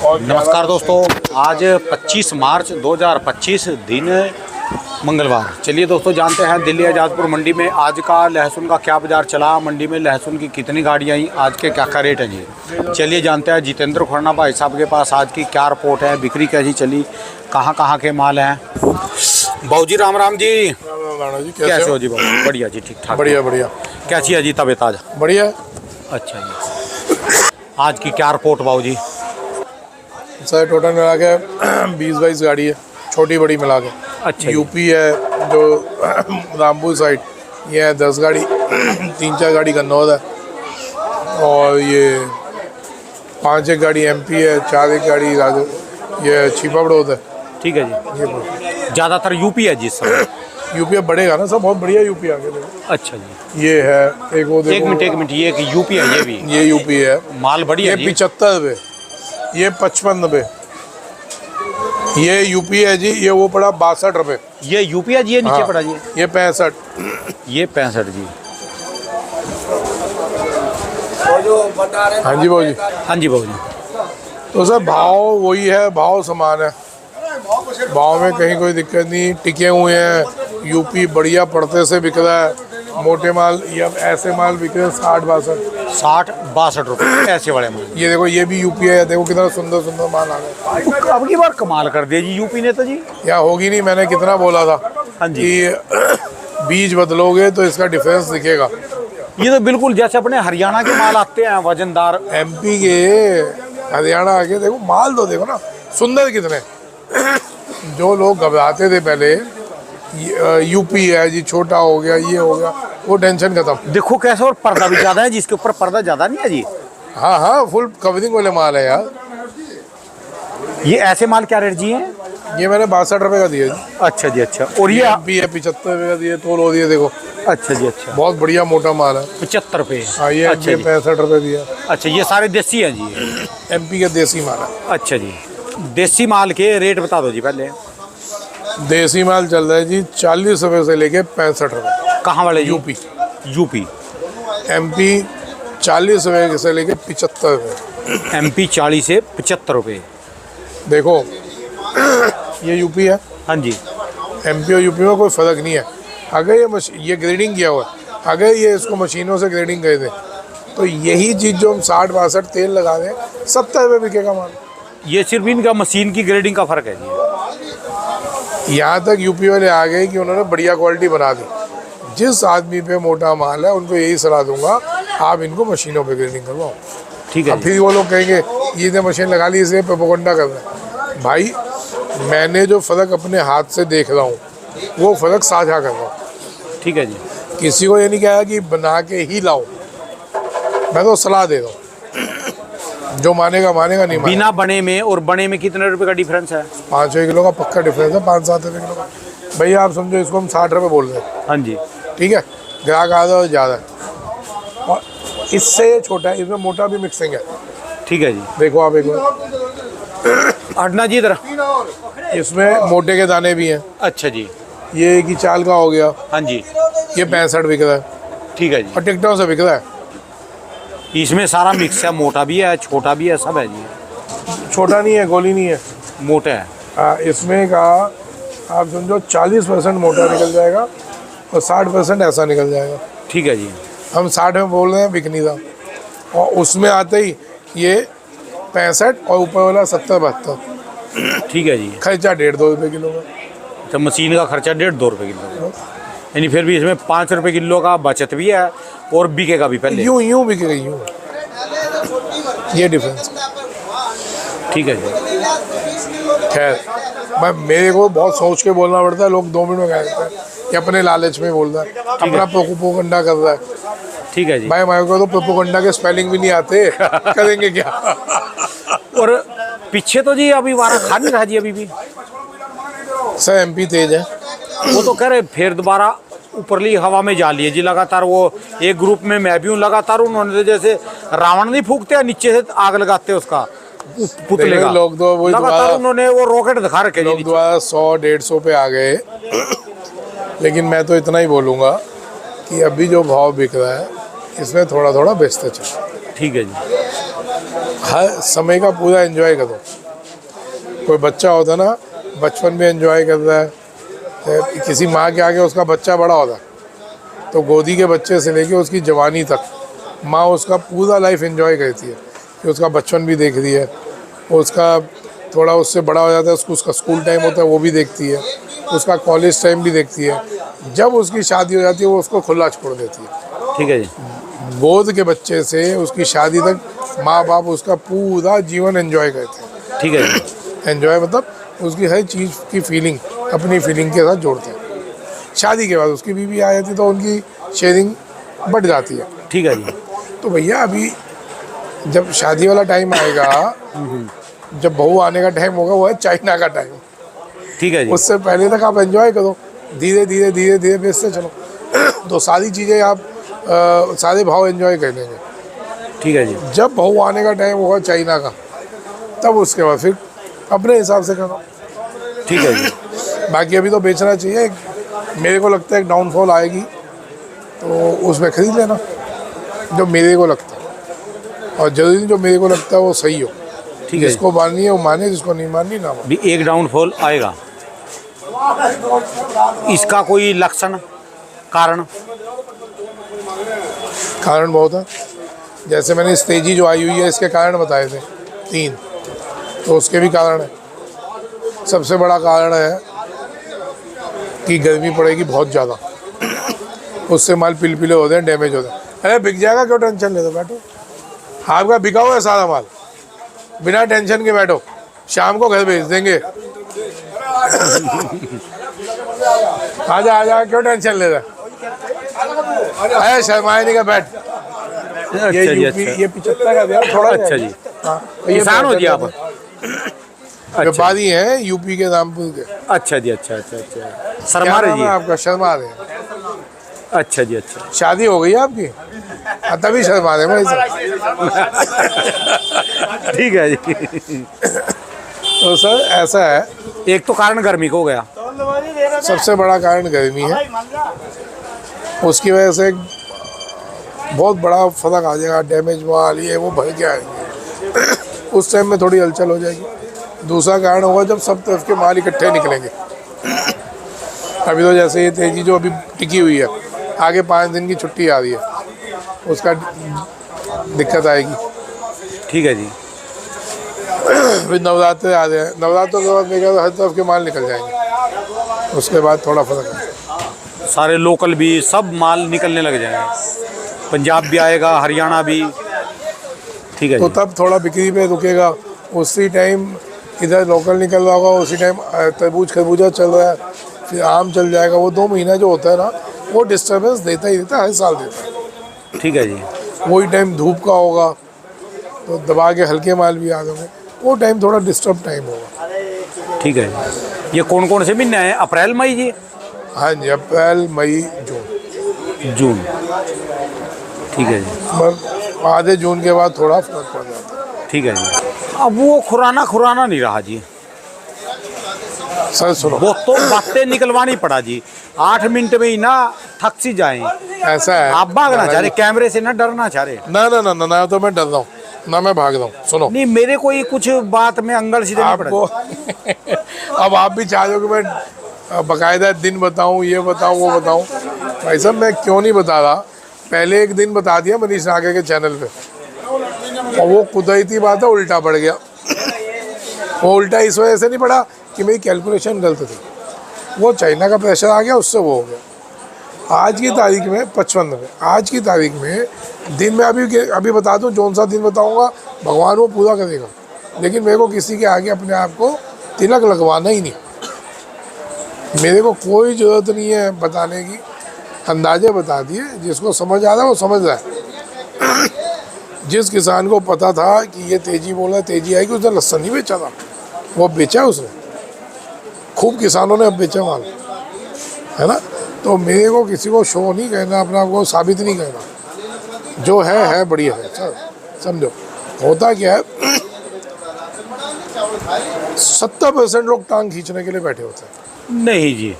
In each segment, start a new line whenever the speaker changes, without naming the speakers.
नमस्कार दोस्तों, आज 25 मार्च 2025 दिन मंगलवार। चलिए दोस्तों, जानते हैं दिल्ली आज़ादपुर मंडी में आज का लहसुन का क्या बाज़ार चला, मंडी में लहसुन की कितनी गाड़ियाँ आई, आज के क्या क्या रेट हैं जी। चलिए जानते हैं जितेंद्र खुराना भाई साहब के पास आज की क्या रिपोर्ट है, बिक्री कैसी चली, कहाँ के माल हैं। बाबू जी राम राम जी, कैसे हो जी बाबू? बढ़िया जी, ठीक ठाक।
बढ़िया।
कैसी है जी तबीयत आज?
बढ़िया।
अच्छा जी, आज की क्या रिपोर्ट बाबू जी?
सर टोटल मिला के 20-22 गाड़ी है, छोटी बड़ी मिला के।
अच्छा,
यूपी है जो रामपुर साइड, ये है 10 गाड़ी 3-4 गाड़ी कन्नौज है, और ये 5-1 गाड़ी एमपी है, 4-1 गाड़ी ये छिपा बड़ौद है।
ठीक है जी, ज़्यादातर यूपी है जी सर।
यूपी अब बढ़ेगा ना, सब बहुत बढ़िया यूपी आगे देखो।
अच्छा जी,
ये है एक वो देखो,
एक मिनट ये कि यूपी है, ये भी
ये यूपी है,
माल बढ़िया
ये 75 रुपये, ये 55 रुपये, ये यूपी है जी, ये वो पड़ा 62 रुपये।
ये यूपी है जी, ये नीचे
हाँ,
पड़ा जी,
ये 65,
ये 65 जी।
हाँ जी बाबू जी।
हाँ जी बाबू जी।
तो सर भाव वही है, भाव समान है, भाव में कहीं कोई दिक्कत नहीं, टिके हुए हैं। यूपी बढ़िया पड़ते से बिक रहा है, मोटे माल या ऐसे माल बिक रहे हैं 60-62
रुपये ऐसे बड़े माल।
ये देखो, ये भी यूपी है, देखो कितना सुंदर माल आ गया।
अब की बार कमाल कर दिया जी यूपी ने तो जी।
या होगी नहीं, मैंने कितना बोला था।
हाँ जी,
कि बीज बदलोगे तो इसका डिफरेंस दिखेगा।
ये तो बिल्कुल जैसे अपने हरियाणा के माल आते हैं वजनदार,
एमपी के हरियाणा आके देखो माल तो देखो ना, सुंदर कितने। जो लोग घबराते थे पहले, यूपी है जी, छोटा हो गया, ये हो गया, वो टेंशन खत्म।
देखो कैसे, और पर्दा भी ज्यादा है जिसके ऊपर पर्दा ज्यादा नहीं है जी।
हाँ, फुल कवरिंग वाले माल है यार।
ये ऐसे माल क्या रेट जी है?
ये मैंने 62 रुपये का दिया जी।
अच्छा जी, अच्छा। और ये
भी है 75 रुपये का दिया, तोल हो दिया देखो।
अच्छा जी, अच्छा,
बहुत बढ़िया मोटा माल है,
75 रुपये।
हाँ, ये 65 रुपये दिया।
अच्छा, ये सारे देसी हैं जी,
एमपी के देसी माल है।
अच्छा जी, देसी माल के रेट बता दो जी पहले।
देसी माल चल रहा है जी 40 रुपये से लेके 65 रुपये।
कहाँ वाले?
यूपी। एमपी 40 रुपये से लेके 75 रुपये।
एमपी 40 से 75 रुपये।
देखो ये यूपी है।
हाँ जी,
एमपी और यूपी में कोई फ़र्क नहीं है। अगर ये ग्रेडिंग किया हुआ है, अगर ये इसको मशीनों से ग्रेडिंग कर दें तो यही चीज़ जो हम 60-62 तेल लगा दें 70 रुपये बिकेगा माल।
ये सिर्फ इनका मशीन की ग्रेडिंग का फ़र्क है जी।
यहाँ तक यूपी वाले आ गए कि उन्होंने बढ़िया क्वालिटी बना दी। जिस आदमी पे मोटा माल है उनको यही सलाह दूंगा, आप इनको मशीनों पे ग्रेडिंग करवाओ।
ठीक है।
फिर वो लोग कहेंगे ये मशीन लगा ली, इसे प्रोपेगेंडा कर रहे हैं। भाई मैंने जो फ़र्क अपने हाथ से देख रहा हूँ वो फ़र्क साझा कर रहा हूँ।
ठीक है जी,
किसी को ये नहीं कहा कि बना के ही लाओ, मैं तो सलाह दे रहा हूँ। जो मानेगा नहीं मानेगा।
बिना बने में और बने में कितने रुपए का डिफरेंस है?
5-6 किलो का पक्का डिफरेंस है, 5-7 रुपये किलो का। भैया आप समझो, इसको हम 60 रुपये बोल रहे हैं।
हाँ जी,
ठीक है, ग्राहक आधा और ज़्यादा है, और इससे छोटा है, इसमें मोटा भी मिक्सिंग है।
ठीक है जी,
देखो आप एक बार
हटना जी इधर।
इसमें मोटे के दाने भी हैं।
अच्छा जी,
ये एक ही चाल का हो गया।
हाँ जी,
ये 65 बिक रहा है।
ठीक है जी,
और टिकटों से बिक रहा है।
इसमें सारा मिक्स है, मोटा भी है, छोटा भी है, सब है जी।
छोटा नहीं है, गोली नहीं है,
मोटा है।
इसमें का आप समझो 40% मोटा निकल जाएगा और 60% ऐसा निकल जाएगा।
ठीक है जी,
हम 60 में बोल रहे हैं, बिक नहीं रहा। और उसमें आते ही ये 65 और ऊपर वाला 70-72।
ठीक है जी।
खर्चा 1.5-2 रुपये किलो का।
तो मशीन का खर्चा 1.5-2 रुपये किलो, यानी फिर भी इसमें 5 रुपये किलो का बचत भी है और बिकेगा भी पहले।
यूं बिकेगा, यूं। ये डिफरेंस।
ठीक है जी।
खैर, मेरे को बहुत सोच के बोलना पड़ता है, लोग 2 मिनट में कह देते हैं कि अपने लालच में बोल रहा है, अपना प्रोपेगेंडा कर रहा है।
ठीक है जी।
भाई मेरे को तो प्रोपेगेंडा के स्पेलिंग भी नहीं आते, करेंगे क्या।
और पीछे तो जी अभी वारा खा नहीं रहा जी अभी भी।
सर एमपी तेज है,
वो तो कह रहे फिर दोबारा ऊपरली हवा में जा लिए जी लगातार। वो एक ग्रुप में मैं भी हूँ, लगातार उन्होंने जैसे रावण नहीं फूकते, नीचे से आग लगाते उसका पुतले का,
लोग तो वही
लगातार उन्होंने वो रॉकेट दिखा रखे
लोग दोबारा 100-150 पे आ गए। लेकिन मैं तो इतना ही बोलूँगा कि अभी जो भाव बिक रहा है इसमें थोड़ा बेचते चलो।
ठीक है जी।
हर समय का पूरा एंजॉय करो। कोई बच्चा होता ना, बचपन में एंजॉय करता है, किसी माँ के आगे उसका बच्चा बड़ा होता है तो गोदी के बच्चे से लेके उसकी जवानी तक माँ उसका पूरा लाइफ एंजॉय करती है कि उसका बचपन भी देख रही है, उसका थोड़ा उससे बड़ा हो जाता है, उसका स्कूल टाइम होता है वो भी देखती है, उसका कॉलेज टाइम भी देखती है। जब उसकी शादी हो जाती है वो उसको खुला छोड़ देती है।
ठीक है जी।
गोद के बच्चे से उसकी शादी तक माँ बाप उसका पूरा जीवन एंजॉय करते हैं।
ठीक है जी।
एंजॉय मतलब उसकी हर चीज़ की फीलिंग अपनी फीलिंग के साथ जोड़ते हैं। शादी के बाद उसकी बीवी आ जाती है तो उनकी शेयरिंग बढ़ जाती है।
ठीक है जी।
तो भैया अभी जब शादी वाला टाइम आएगा, जब बहू आने का टाइम होगा, वो है चाइना का टाइम।
ठीक है जी।
उससे पहले तक आप एंजॉय करो, धीरे धीरे धीरे धीरे बेचते चलो तो सारी चीज़ें आप सारे भाव एंजॉय कर लेंगे।
ठीक है जी।
जब बहू आने का टाइम होगा चाइना का, तब उसके बाद फिर अपने हिसाब से करो।
ठीक है जी।
बाकी अभी तो बेचना चाहिए। मेरे को लगता है एक डाउनफॉल आएगी तो उसमें खरीद लेना जो मेरे को लगता है, और जरूरी नहीं जो मेरे को लगता है वो सही हो।
ठीक है।
जिसको माननी है वो माने, जिसको नहीं माननी ना माने।
भी एक डाउनफॉल आएगा, इसका कोई लक्षण कारण?
कारण बहुत है। जैसे मैंने इस तेजी जो आई हुई है इसके कारण बताए थे 3, तो उसके भी कारण है। सबसे बड़ा कारण है कि गर्मी पड़ेगी बहुत ज़्यादा, उससे माल पिलपिले होते हैं, डैमेज होते हैं। अरे बिक जाएगा, क्यों टेंशन लेते हो, बैठो। आपका बिका हुआ है सारा माल, बिना टेंशन के बैठो, शाम को घर भेज देंगे। आजा आजा, क्यों टेंशन ले रहा है, शर्माए नहीं का बैठ। ये
अच्छा जी।
यूपी,
अच्छा।
ये 75 का दिया थोड़ा।
अच्छा जी।
हाँ,
किसान हो जी आप?
व्यापारी हैं यूपी के रामपुर के।
अच्छा जी। अच्छा अच्छा अच्छा।
क्या
शर्मा
नाम
रहे
है
जी?
आपका? शर्मा रहे।
अच्छा जी। अच्छा।
शादी हो गई है आपकी? हाँ, तभी शर्मा रहे भाई साहब।
ठीक है जी।
तो सर ऐसा है,
एक तो कारण गर्मी को हो गया।
सबसे बड़ा कारण गर्मी है, उसकी वजह से बहुत बड़ा फर्क आ जाएगा। डैमेज माल ये वो भर के आएंगे, उस टाइम में थोड़ी हलचल हो जाएगी। दूसरा कारण होगा जब सब तरफ के माल इकट्ठे निकलेंगे। अभी तो जैसे ये तेजी जो अभी टिकी हुई है, आगे 5 दिन की छुट्टी आ रही है, उसका दिक्कत आएगी।
ठीक है जी।
फिर नवरात्रे आ रहे हैं, नवरात्रों के बाद देखा तो हर तरफ के माल निकल जाएंगे, उसके बाद थोड़ा फर्क है।
सारे लोकल भी सब माल निकलने लग जाएंगे, पंजाब भी आएगा, हरियाणा भी। ठीक है
तो
जी।
तब थोड़ा बिक्री पे रुकेगा। उसी टाइम इधर लोकल निकल रहा होगा, उसी टाइम तरबूज खरबूजा चल रहा है, फिर आम चल जाएगा। वो 2 महीना जो होता है ना, वो डिस्टर्बेंस देता ही देता है, हर साल देता है।
ठीक है जी।
वही टाइम धूप का होगा तो दबा के हल्के माल भी आ जाएंगे, वो टाइम थोड़ा डिस्टर्ब टाइम होगा।
ठीक है जी। ये कौन कौन से महीने हैं? अप्रैल मई जी?
हाँ जी, अप्रैल मई जून।
जून। ठीक है जी।
पर आधे जून के बाद थोड़ा फर्क पड़ जाता है।
ठीक है जी। अब वो खुराना नहीं रहा जी।
सर सुनो,
वो तो बातें निकलवानी पड़ा जी, 8 मिनट में ही ना थक सी जाए।
ऐसा है,
आप भागना चाह रहे, कैमरे से ना डरना चाह रहे।
ना ना ना ना ना, तो मैं डर रहा हूँ ना, मैं भाग रहा हूँ। सुनो,
नहीं, मेरे कोई कुछ बात में अंगल सीधे नहीं
आपको
पड़ा।
अब आप भी चाह रहे हो कि मैं बाकायदा दिन बताऊं, ये बताऊं, वो बताऊं। भाई साहब मैं क्यों नहीं बता रहा, पहले एक दिन बता दिया मनीष नागे के चैनल पे, और वो कुदरती बात है उल्टा पड़ गया। वो उल्टा इस वजह से नहीं पड़ा कि मेरी कैलकुलेशन गलत थी, वो चाइना का प्रेशर आ गया, उससे वो हो गया। आज की तारीख में 55 में, आज की तारीख में दिन में अभी बता दूं, कौन सा दिन बताऊंगा, भगवान वो पूरा करेगा। लेकिन मेरे को किसी के आगे अपने आप को तिलक लगवाना ही नहीं, मेरे को कोई ज़रूरत नहीं है बताने की। अंदाजे बता दिए, जिसको समझ आ रहा है वो समझ रहा है। जिस किसान को पता था कि ये तेजी बोल रहा है, तेजी आएगी, उसने लहसुन नहीं बेचा था, वो बेचा उसने। खूब किसानों ने अब बेचा माल, है ना। तो मेरे को किसी को शो नहीं कहना, अपना को साबित नहीं कहना, जो है बढ़िया है। सर समझो होता क्या है, 70% लोग टांग खींचने के लिए बैठे होते हैं।
नहीं जी,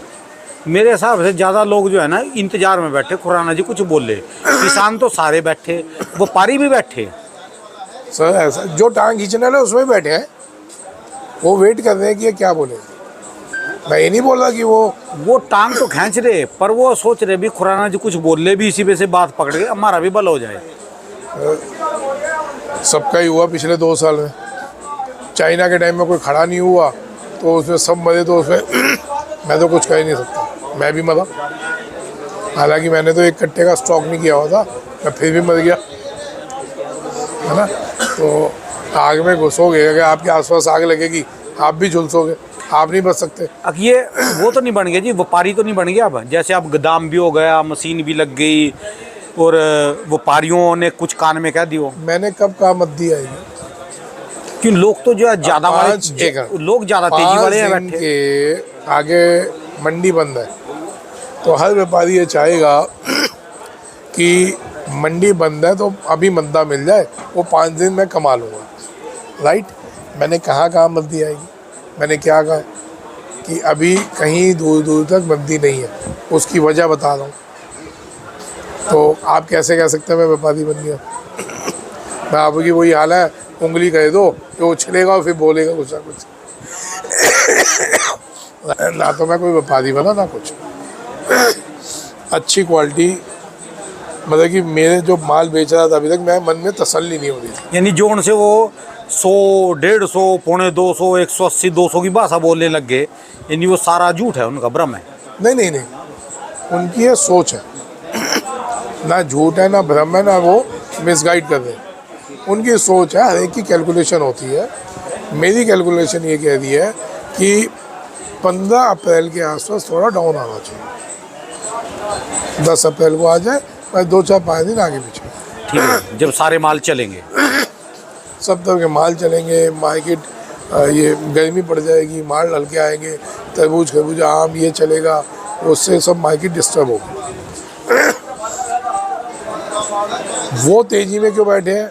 मेरे हिसाब से ज़्यादा लोग जो है ना इंतजार में बैठे, खुराना जी कुछ बोले। किसान तो सारे बैठे, व्यापारी भी बैठे।
सर ऐसा जो टांग खींचने वाले उसमें बैठे हैं, वो वेट कर रहे हैं कि ये क्या बोले। मैं ये नहीं बोल रहा कि
वो टांग तो खींच रहे, पर वो सोच रहे भी खुराना जी कुछ बोल ले भी इसी पे से बात पकड़ के हमारा भी बल हो जाए।
सबका ही हुआ पिछले 2 साल में। चाइना के टाइम में कोई खड़ा नहीं हुआ तो उसमें सब मरे, तो उसमें मैं तो कुछ कह ही नहीं सकता, मैं भी मरा। हालांकि मैंने तो एक कट्टे का स्टॉक नहीं किया हुआ था, मैं फिर भी मर गया, है ना। तो आग में घुसोगे, अगर आपके आसपास आग लगेगी आप भी झुलसोगे, आप नहीं बच सकते।
अब ये वो तो नहीं बन गया जी, व्यापारी तो नहीं बन गया। अब जैसे अब गोदाम भी हो गया, मशीन भी लग गई, और व्यापारियों ने कुछ कान में कह दियो।
मैंने कब कहा मत दिया है,
क्यों लोग तो जो है ज्यादा वाले लोग ज्यादा तेजी वाले हैं बैठे
के आगे मंडी बंद है, तो हर व्यापारी ये चाहेगा कि मंडी बंद है तो अभी मंदा मिल जाए, वो 5 दिन में कमा लूँगा, राइट। मैंने कहाँ मत दिया है, मैंने क्या कहा कि अभी कहीं दूर दूर तक मंदी नहीं है, उसकी वजह बता रहा हूँ। तो आप कैसे कह सकते हैं मैं व्यापारी बन गया। मैं आपकी वही हाल है, उंगली कह दो कि वो छिलेगा और फिर बोलेगा कुछ ना कुछ। ना तो मैं कोई व्यापारी बना ना कुछ। अच्छी क्वालिटी, मतलब कि मेरे जो माल बेच रहा था अभी तक, मैं मन में तसल्ली नहीं हो रही थी।
यानी जोन से वो 100, 150, 250, 180, 200 की भाषा बोलने लग गए, यानी वो सारा झूठ है, उनका भ्रम है।
नहीं, उनकी ये सोच है, ना झूठ है ना भ्रम है, ना वो मिसगाइड कर रहे हैं। उनकी सोच है, हर एक की कैलकुलेशन होती है। मेरी कैलकुलेशन ये कह रही है कि 15 अप्रैल के आसपास थोड़ा डाउन आना चाहिए। 10 अप्रैल को आ जाए, मैं 2-4-5 दिन आगे पीछे।
ठीक है, जब सारे माल चलेंगे,
सब तरह के माल चलेंगे, मार्केट ये गर्मी पड़ जाएगी, माल हल्के आएंगे, तरबूज खरबूजा आम ये चलेगा, उससे सब मार्केट डिस्टर्ब होगी। वो तेज़ी में क्यों बैठे हैं,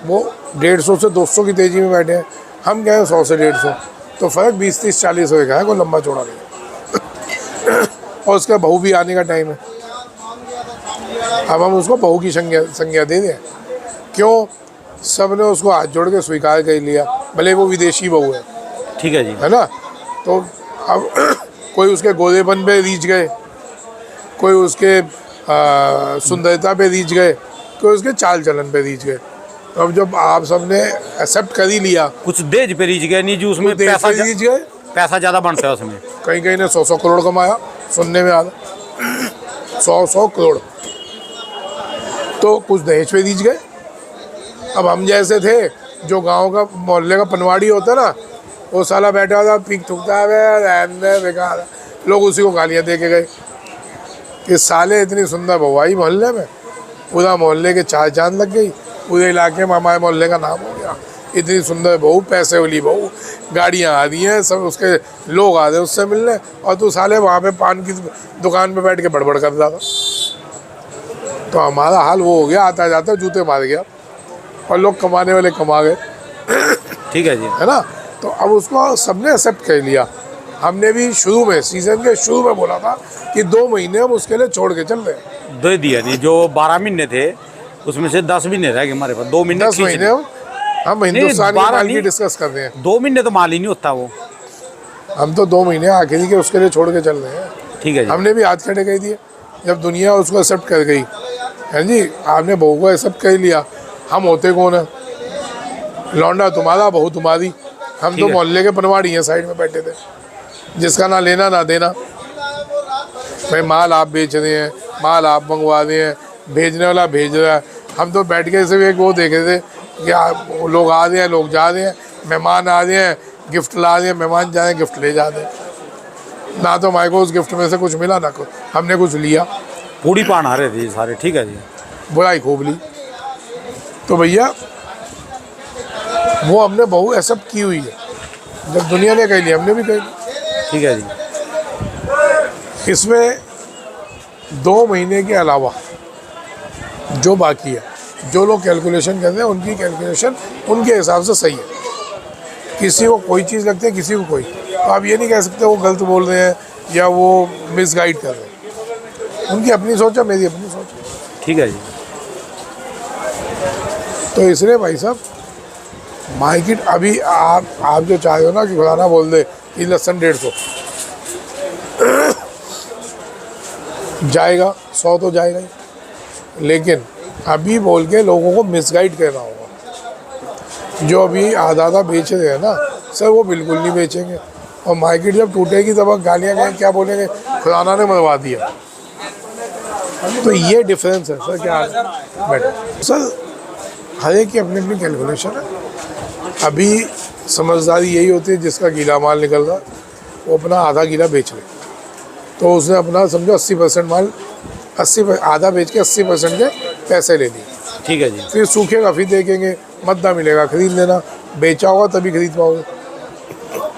वो 150 से 200 की तेज़ी में बैठे हैं, हम क्या है 100 से 150, तो फ़र्क 20, 30, 40 होएगा है, कोई लंबा चौड़ा नहीं। और उसका बहू भी आने का टाइम है, अब हम उसको बहू की संज्ञा दे दें। क्यों, सब ने उसको हाथ जोड़ के स्वीकार कर लिया, भले वो विदेशी बहू है।
ठीक है जी,
है ना। तो अब कोई उसके गोलेपन पे रीझ गए, कोई उसके सुंदरता पे रीझ गए, कोई उसके चाल चलन पे रीझ गए। तो अब जब आप सबने एक्सेप्ट कर ही लिया,
कुछ देज पे रीच गए, नहीं जो उसमें पैसा
रीझ गए,
पैसा ज़्यादा बनता है उसमें।
कहीं ने 100 करोड़ कमाया, सुनने में आता 100 करोड़, तो कुछ दहेज पे रीझ गए। अब हम जैसे थे, जो गांव का मोहल्ले का पनवाड़ी होता ना, वो साला बैठा था पीक थूकता है, बेकार, लोग उसी को गालियाँ दे के गए कि साले इतनी सुंदर बहू आई मोहल्ले में, पूरा मोहल्ले के 4 चांद लग गई, पूरे इलाके में हमारे मोहल्ले का नाम हो गया, इतनी सुंदर बहू, पैसे वाली बहू, गाड़ियाँ आ रही हैं, सब उसके लोग आ रहे उससे मिलने, और तू साले वहाँ पे पान की दुकान पे बैठ के बड़बड़ कर रहा था। तो हमारा हाल वो हो गया, आता जाता जूते मार गया, और लोग कमाने वाले कमा गए।
ठीक है जी,
है ना। तो अब उसको सबने एक्सेप्ट कर लिया। हमने भी शुरू में, सीजन के शुरू में बोला था कि 2 महीने हम उसके लिए छोड़ के चल रहे हैं।
दे दिया नहीं, जो 12 महीने थे उसमें से 10 महीने रह गए हमारे पास, 2 महीने
10 महीने हम हिंदुस्तान के माल की डिस्कस कर रहे हैं।
2 महीने तो माल ही नहीं होता वो,
हम तो 2 महीने आखिरी के उसके लिए छोड़ के चल रहे हैं।
ठीक है जी,
हमने भी हाथ खड़े कर दिए जब दुनिया उसको एक्सेप्ट कर गई। है जी, आपने बहू को एक्सेप्ट कर लिया, हम होते कौन है, लौंडा तुम्हारा बहू तुम्हारी। हम तो मोहल्ले के पनवाड़ी हैं, साइड में बैठे थे, जिसका ना लेना ना देना। भाई माल आप बेच रहे हैं, माल आप मंगवा रहे हैं, भेजने वाला भेज रहा है, हम तो बैठ के सिर्फ एक वो देख रहे थे कि लोग आ रहे हैं, लोग जा रहे हैं, मेहमान आ रहे हैं, गिफ्ट ला रहे हैं, मेहमान जा रहे हैं, गिफ्ट ले जा रहे हैं। ना तो हमारे को उस गिफ्ट में से कुछ मिला, ना कुछ हमने कुछ लिया,
पूरी पान आ रहे थे सारे। ठीक है जी,
बुराई खूब ली। तो भैया वो हमने बहू एक्सेप्ट की हुई है, जब दुनिया ने कह लिया हमने भी कह लिया।
ठीक है जी,
इसमें 2 महीने के अलावा जो बाकी है, जो लोग कैलकुलेशन करते हैं, उनकी कैलकुलेशन उनके हिसाब से सही है। किसी को कोई चीज़ लगती है, किसी को कोई। तो आप ये नहीं कह सकते वो गलत बोल रहे हैं या वो मिसगाइड कर रहे हैं। उनकी अपनी सोच है, मेरी अपनी सोच है।
ठीक है जी,
तो इसलिए भाई साहब मार्केट अभी आप जो चाहे हो ना कि खुलाना बोल दे कि लहसुन 150 जाएगा, 100 तो जाएगा ही, लेकिन अभी बोल के लोगों को मिसगाइड करना होगा। जो अभी आधा बेच रहे हैं ना सर, वो बिल्कुल नहीं बेचेंगे, और मार्केट जब टूटेगी तब गालियाँ गए क्या बोलेंगे, खुदाना ने मरवा दिया। तो ये डिफरेंस है सर। क्या बेटर सर, हर एक की अपनी अपनी कैलकुलेशन है। अभी समझदारी यही होती है जिसका गीला माल निकल रहा वो अपना आधा गीला बेच ले, तो उसने अपना समझो 80% माल 80 आधा बेच के 80% के पैसे ले लिए।
ठीक है जी।
फिर सूखेगा, फिर देखेंगे मद्दा मिलेगा, खरीद लेना, बेचा होगा तभी खरीद पाओगे।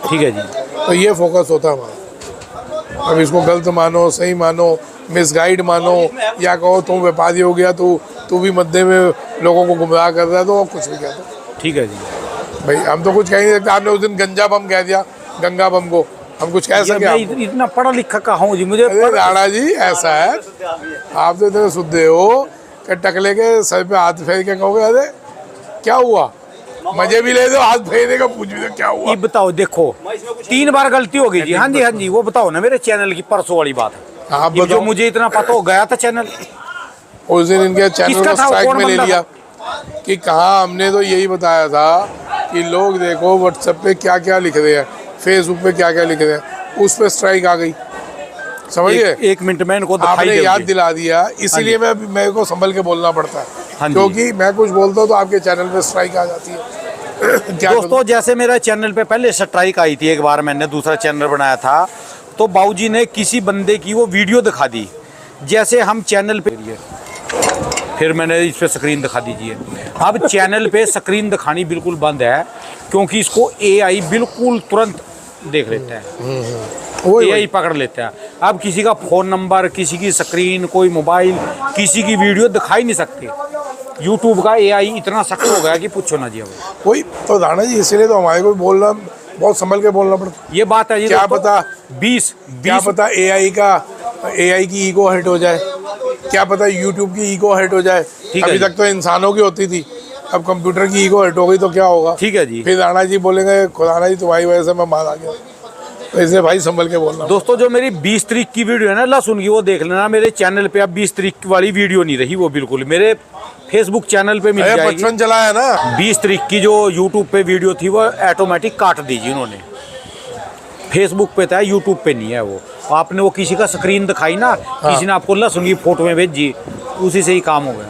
ठीक है जी।
तो ये फोकस होता है हमारा। अब इसको गलत मानो, सही मानो, मिसगाइड मानो, या कहो तुम व्यापारी हो गया, तू भी मद्दे में लोगों को गुमराह कर रहा है, तो कुछ भी कह दो।
ठीक है जी।
भाई हम तो कुछ कह नहीं सकते। आपने उस दिन गंजा बम कह दिया, गंगा बम को हम कुछ कह सके?
इतना पढ़ा लिखा कहाँ हूँ जी मुझे।
राणा जी ऐसा है, आप तो इतने शुद्धे हो कि टकले के सर पे हाथ फेर के कहोगे अरे क्या हुआ, मजे भी ले दो, हाथ फेरने का पूछ भी दो क्या हुआ।
ये बताओ, देखो 3 बार गलती हो गई जी। हाँ जी हाँ जी, वो बताओ ना मेरे चैनल की परसों वाली बात है।
आप
जो
बताओ।
मुझे इतना पता हो गया था चैनल,
उस दिन इनके चैनल
किसका
को
था वो,
स्ट्राइक
कौन
में ले
बंदा
लिया कि कहाँ हमने तो यही बताया था कि लोग देखो व्हाट्सएप पे क्या क्या लिख रहे हैं, फेसबुक पे क्या क्या लिख रहे हैं, उस पर स्ट्राइक आ गई। समझिए,
एक मिनट में इनको दिखाई
आपने
दे
याद
मुझे।
दिला दिया, इसीलिए मेरे को संभल के बोलना पड़ता
हाँ
है,
जी।
क्योंकि मैं कुछ बोलता हूँ तो आपके चैनल पे स्ट्राइक आ जाती है। क्या
दोस्तों, जैसे मेरा चैनल पे पहले स्ट्राइक आई थी, एक बार मैंने दूसरा चैनल बनाया था, तो बाबूजी ने किसी बंदे की वो वीडियो दिखा दी। जैसे हम चैनल पे, फिर मैंने इस पे स्क्रीन दिखा दीजिए। अब चैनल पे स्क्रीन दिखानी बिल्कुल बंद है, क्योंकि इसको एआई बिल्कुल तुरंत देख लेता है, एआई पकड़ लेता है। अब किसी का फ़ोन नंबर, किसी की स्क्रीन, कोई मोबाइल, किसी की वीडियो दिखाई नहीं सकती। यूट्यूब का एआई इतना सख्त हो गया कि पूछो ना जी। अब
वही तो राणा जी, इसीलिए तो हमारे को बोलना बहुत संभल के बोलना पड़ता।
ये बात है जी।
क्या पता
20
क्या पता एआई की ईगो हर्ट हो जाए, क्या पता यूट्यूब की ईगो हर्ट हो जाए। अभी तक तो इंसानों की होती थी, अब कंप्यूटर की ईगो हर्ट हो गई तो क्या होगा।
ठीक है जी।
फिर राणा जी बोलेंगे खुदाना जी तुम्हारी वजह से मैं मार आ गया, तो इसलिए भाई संभल के बोलना।
दोस्तों, जो मेरी 20 तारीख की वीडियो है ना लहसुन की, वो देख लेना मेरे चैनल पे। अब 20 तारीख वाली वीडियो नहीं रही, वो बिल्कुल मेरे फेसबुक चैनल पे मिल जाएगी।
55 चला है ना।
20 तारीख की जो यूट्यूब पे वीडियो थी वो ऑटोमेटिक काट दीजिए उन्होंने। फेसबुक पे था, यूट्यूब पे नहीं है वो। आपने वो किसी का स्क्रीन दिखाई ना, किसी ने आपको लहसुन की फोटो में भेजी, उसी से ही काम हो गया।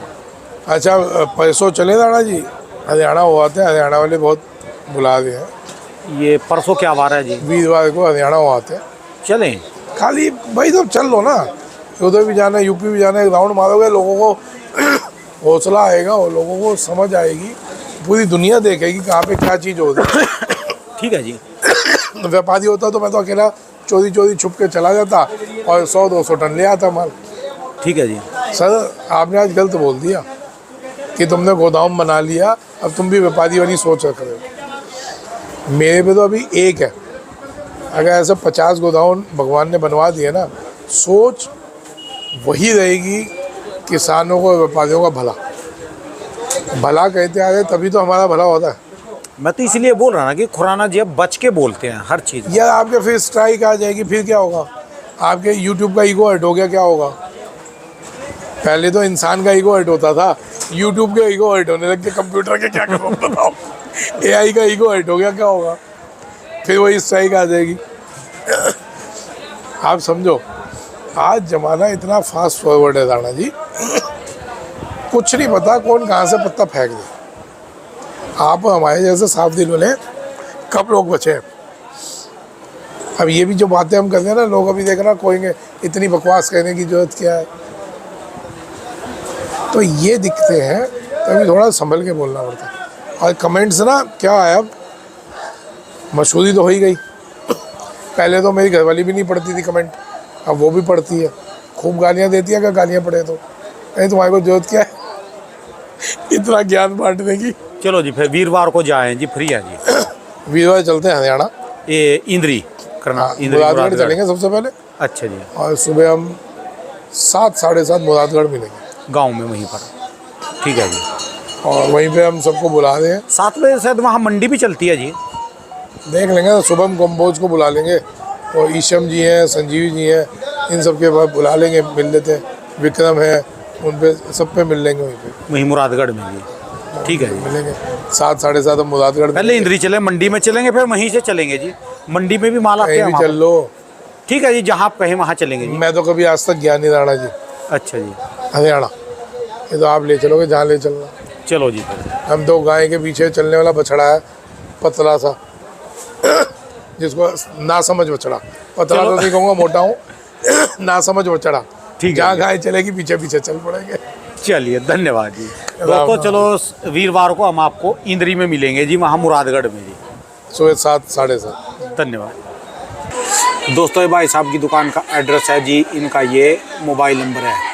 अच्छा पैसों चले राणा जी, हरियाणा हो आते हैं, हरियाणा वाले बहुत बुला दिए हैं।
ये परसों क्या वार है जी?
वीरवार को हरियाणा हो आते हैं।
चलें।
खाली भाई तो चल लो ना, उधर भी जाना है, यूपी भी जाना है, राउंड मारोगे, लोगों को हौसला आएगा और लोगों को समझ आएगी, पूरी दुनिया देखेगी कहाँ पे क्या चीज़ हो रही है।
ठीक है जी।
व्यापारी होता तो मैं तो अकेला चोरी छुप के चला जाता और 100-200 टन ले आता माल।
ठीक है जी।
सर आपने आज गलत बोल दिया कि तुमने गोदाम बना लिया, अब तुम भी व्यापारी वाली सोच रख रहे हो। मेरे पे तो अभी एक है, अगर ऐसे 50 गोदाम भगवान ने बनवा दिए ना, सोच वही रहेगी किसानों को, व्यापारियों का भला कहते आ रहे, तभी तो हमारा भला होता है।
मैं तो इसलिए बोल रहा ना कि खुराना जी अब बच के बोलते हैं हर चीज़।
यार आपके फिर स्ट्राइक आ जाएगी, फिर क्या होगा? आपके यूट्यूब का ईगो हर्ट हो गया, क्या होगा? पहले तो इंसान का ईगो हर्ट होता था, यूट्यूब का ईगो हर्ट होने लग गया, कंप्यूटर के क्या करो बताओ। एआई का ईगो हर्ट हो गया, क्या होगा? फिर वही स्ट्राइक आ जाएगी। आप समझो, आज जमाना इतना फास्ट फॉरवर्ड है राणा जी, कुछ नहीं पता कौन कहाँ से पत्ता फेंक दे। आप हमारे जैसे साफ दिल वाले कब लोग बचे हैं? अब ये भी जो बातें हम करते हैं ना, लोग अभी देखना कोएंगे इतनी बकवास कहने की जरूरत क्या है। तो ये दिखते हैं, तभी थोड़ा संभल के बोलना पड़ता है। और कमेंट्स ना क्या है, अब मशहूरी तो हो ही गई। पहले तो मेरी घरवाली भी नहीं पढ़ती थी कमेंट, अब वो भी पढ़ती है, खूब गालियाँ देती है। अगर गालियाँ पढ़े तो नहीं, तुम्हारे को जरूरत क्या है इतना ज्ञान बांटने की।
चलो जी, फिर वीरवार को जाएं जी, फ्री है जी।
वीरवार चलते हैं हरियाणा,
ये इंद्री करना,
मुरादगढ़ चलेंगे सबसे पहले।
अच्छा जी।
और सुबह हम 7 साढ़े 7 मुरादगढ़ मिलेंगे,
गांव में वहीं पर। ठीक है जी।
और वहीं पे हम सबको बुला रहे हैं।
7 बजे शायद वहाँ मंडी भी चलती है जी।
देख लेंगे, शुभम कंबोज को बुला लेंगे और ईशम जी हैं, संजीव जी हैं, इन सब के बाद बुला लेंगे, मिल लेते हैं। विक्रम है, उन पे सब पे मिल लेंगे वहीं पे।
वहीं मुरादगढ़ में जी, ठीक है जी।
मिलेंगे 7 साढ़े 7 हम मुरादगढ़
पहले इंद्री चले, मंडी में चलेंगे, फिर वहीं से चलेंगे जी। मंडी में भी माल आते
कहीं
हैं
भी
वहाँ
चल
पर।
लो।
ठीक है जी, जहाँ आप कहें वहाँ चलेंगे जी।
मैं तो कभी आज तक गया नहीं राणा जी,
अच्छा जी,
हरियाणा। ये तो आप ले चलोगे जहाँ ले चलना।
चलो जी फिर।
हम तो गाय के पीछे चलने वाला बछड़ा है, पतला सा, जिसको ना समझ बछड़ा। पतला तो नहीं कहूँगा, मोटा हूँ, ना समझ बछड़ा।
ठीक है।
जहाँ गाय चलेगी पीछे पीछे चल पड़ेंगे।
चलिए, धन्यवाद जी दोस्तों। चलो वीरवार को हम आपको इंद्री में मिलेंगे जी, वहाँ मुरादगढ़ में जी।
सुबह 7 साढ़े 7।
धन्यवाद दोस्तों। ये भाई साहब की दुकान का एड्रेस है जी, इनका ये मोबाइल नंबर है